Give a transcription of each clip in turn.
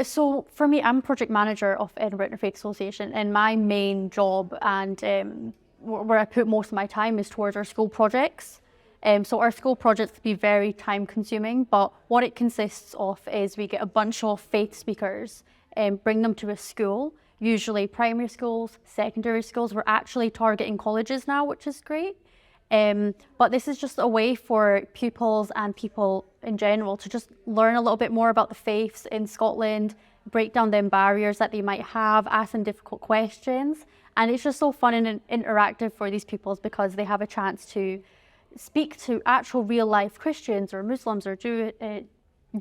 So for me, I'm project manager of Edinburgh Interfaith Association, and my main job and where I put most of my time is towards our school projects. So our school projects can be very time consuming, but what it consists of is we get a bunch of faith speakers and bring them to a school, usually primary schools, secondary schools. We're actually targeting colleges now, which is great. But this is just a way for pupils and people in general to just learn a little bit more about the faiths in Scotland, break down them barriers that they might have, ask them difficult questions. And it's just so fun and interactive for these pupils because they have a chance to speak to actual real life Christians or Muslims or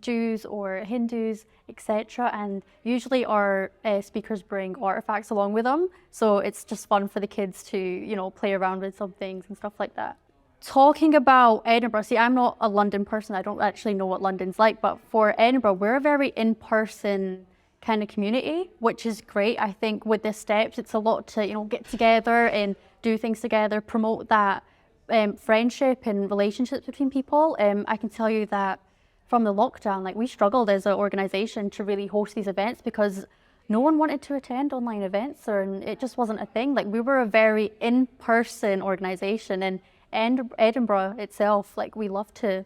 Jews or Hindus, etc. And usually our speakers bring artifacts along with them. So it's just fun for the kids to, play around with some things and stuff like that. Talking about Edinburgh, see, I'm not a London person. I don't actually know what London's like, but for Edinburgh, we're a very in-person kind of community, which is great. I think with the steps, it's a lot to, get together and do things together, promote that friendship and relationships between people. I can tell you that from the lockdown, we struggled as an organisation to really host these events because no one wanted to attend online events, and it just wasn't a thing. We were a very in-person organisation, and Edinburgh itself, we love to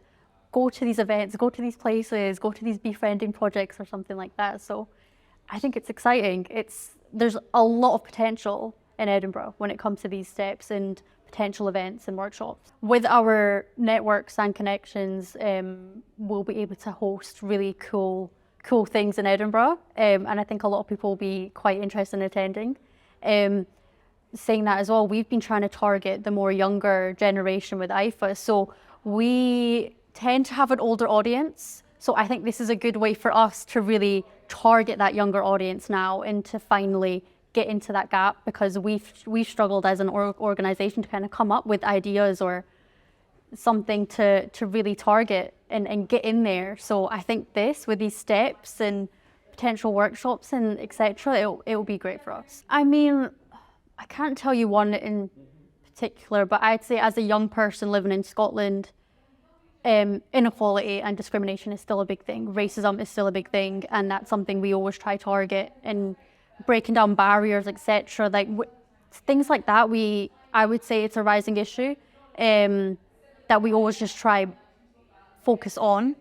go to these events, go to these places, go to these befriending projects or something like that. So I think it's exciting. There's a lot of potential in Edinburgh when it comes to these steps and potential events and workshops. With our networks and connections, we'll be able to host really cool things in Edinburgh, and I think a lot of people will be quite interested in attending. Saying that as well, we've been trying to target the more younger generation with IFA, so we tend to have an older audience. So I think this is a good way for us to really target that younger audience now and to finally get into that gap, because we've struggled as an organisation to kind of come up with ideas or something to really target and get in there. So I think with these steps and potential workshops and etc., it will be great for us. I mean, I can't tell you one in particular, but I'd say as a young person living in Scotland, inequality and discrimination is still a big thing. Racism is still a big thing, and that's something we always try to target, and breaking down barriers, etc. Things like that, I would say it's a rising issue that we always just try focus on.